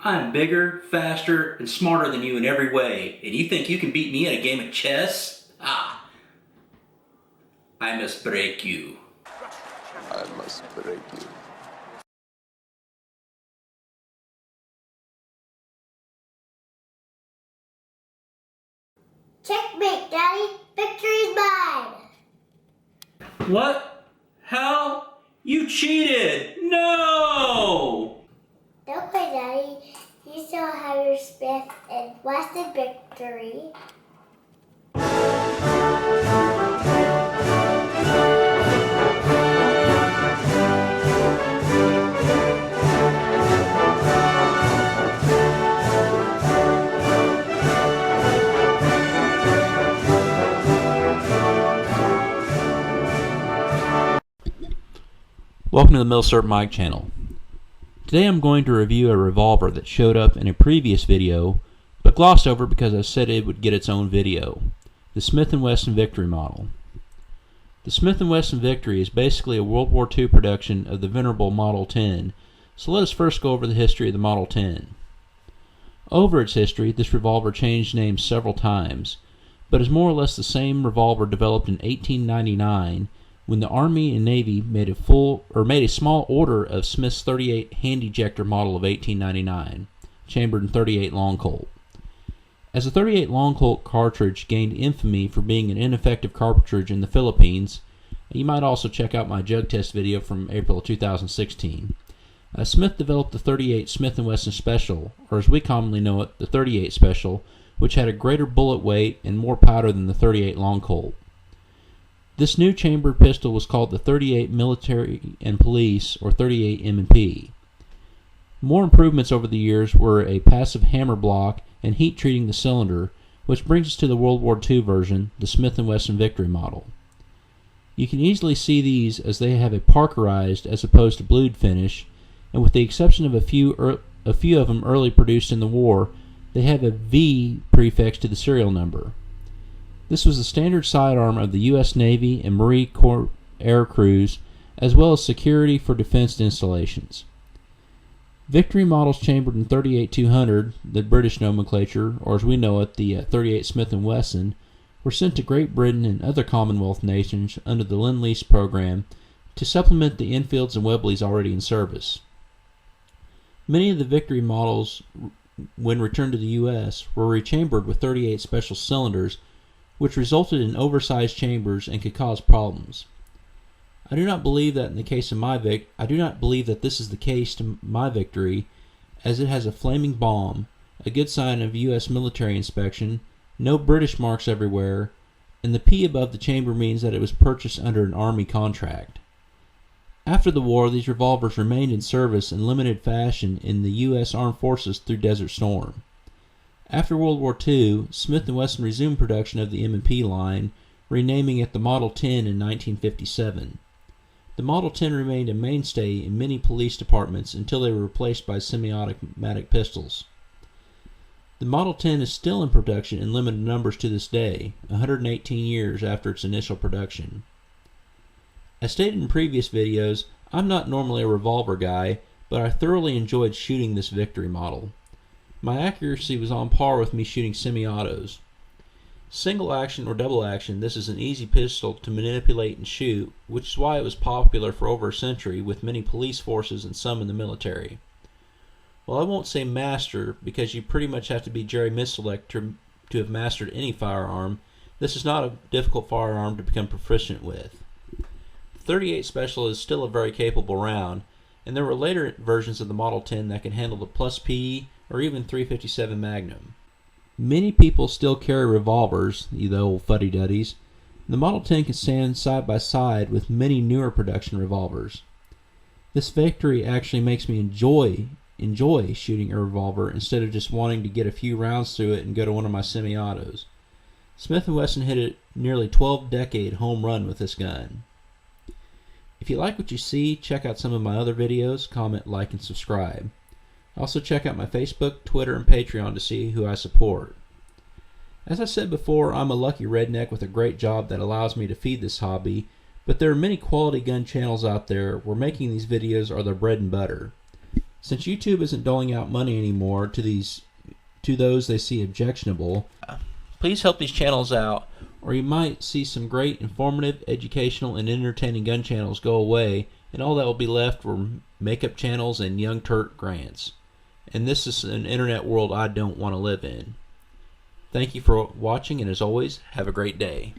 I'm bigger, faster, and smarter than you in every way, and you think you can beat me in a game of chess? Ah, I must break you. I must break you. Checkmate, Daddy. Victory's mine. What? How? You cheated! No! Don't play, Daddy. You still have your Smith and Wesson Victory. Welcome to the Milsurp Mic channel. Today I'm going to review a revolver that showed up in a previous video, but glossed over because I said it would get its own video. The Smith & Wesson Victory model. The Smith & Wesson Victory is basically a World War II production of the venerable Model 10, so let us first go over the history of the Model 10. Over its history, this revolver changed names several times, but is more or less the same revolver developed in 1899 when the Army and Navy made a small order of Smith's 38 hand ejector model of 1899, chambered in 38 long Colt. As the 38 long Colt cartridge gained infamy for being an ineffective cartridge in the Philippines, you might also check out my jug test video from April of 2016. Smith developed the 38 Smith & Wesson Special, or as we commonly know it, the 38 Special, which had a greater bullet weight and more powder than the 38 long Colt. This new chambered pistol was called the 38 Military and Police, or 38 M&P. More improvements over the years were a passive hammer block and heat treating the cylinder, which brings us to the World War II version, the Smith & Wesson Victory model. You can easily see these as they have a parkerized as opposed to blued finish, and with the exception of a few of them early produced in the war, they have a V prefix to the serial number. This was the standard sidearm of the U.S. Navy and Marine Corps air crews, as well as security for defense installations. Victory models chambered in 38-200, the British nomenclature, or as we know it, the 38 Smith & Wesson, were sent to Great Britain and other Commonwealth nations under the Lend-Lease program to supplement the Enfields and Webleys already in service. Many of the Victory models, when returned to the U.S., were rechambered with 38 special cylinders, which resulted in oversized chambers and could cause problems. I do not believe that this is the case to my Victory, as it has a flaming bomb, a good sign of U.S. military inspection, no British marks everywhere, and the P above the chamber means that it was purchased under an Army contract. After the war, these revolvers remained in service in limited fashion in the U.S. Armed Forces through Desert Storm. After World War II, Smith & Wesson resumed production of the M&P line, renaming it the Model 10 in 1957. The Model 10 remained a mainstay in many police departments until they were replaced by semi-automatic pistols. The Model 10 is still in production in limited numbers to this day, 118 years after its initial production. As stated in previous videos, I'm not normally a revolver guy, but I thoroughly enjoyed shooting this Victory model. My accuracy was on par with me shooting semi-autos. Single action or double action, this is an easy pistol to manipulate and shoot, which is why it was popular for over a century with many police forces and some in the military. Well, I won't say master, because you pretty much have to be Jerry Miselect to have mastered any firearm. This is not a difficult firearm to become proficient with. The 38 Special is still a very capable round, and there were later versions of the Model 10 that can handle the Plus P or even .357 Magnum. Many people still carry revolvers, the old fuddy-duddies. The Model 10 can stand side by side with many newer production revolvers. This Victory actually makes me enjoy shooting a revolver instead of just wanting to get a few rounds through it and go to one of my semi-autos. Smith & Wesson hit a nearly 12-decade home run with this gun. If you like what you see, check out some of my other videos, comment, like, and subscribe. Also check out my Facebook, Twitter, and Patreon to see who I support. As I said before, I'm a lucky redneck with a great job that allows me to feed this hobby, but there are many quality gun channels out there where making these videos are their bread and butter. Since YouTube isn't doling out money anymore to those they see objectionable, please help these channels out, or you might see some great informative, educational, and entertaining gun channels go away, and all that will be left were makeup channels and Young Turk grants. And this is an internet world I don't want to live in. Thank you for watching, and as always, have a great day.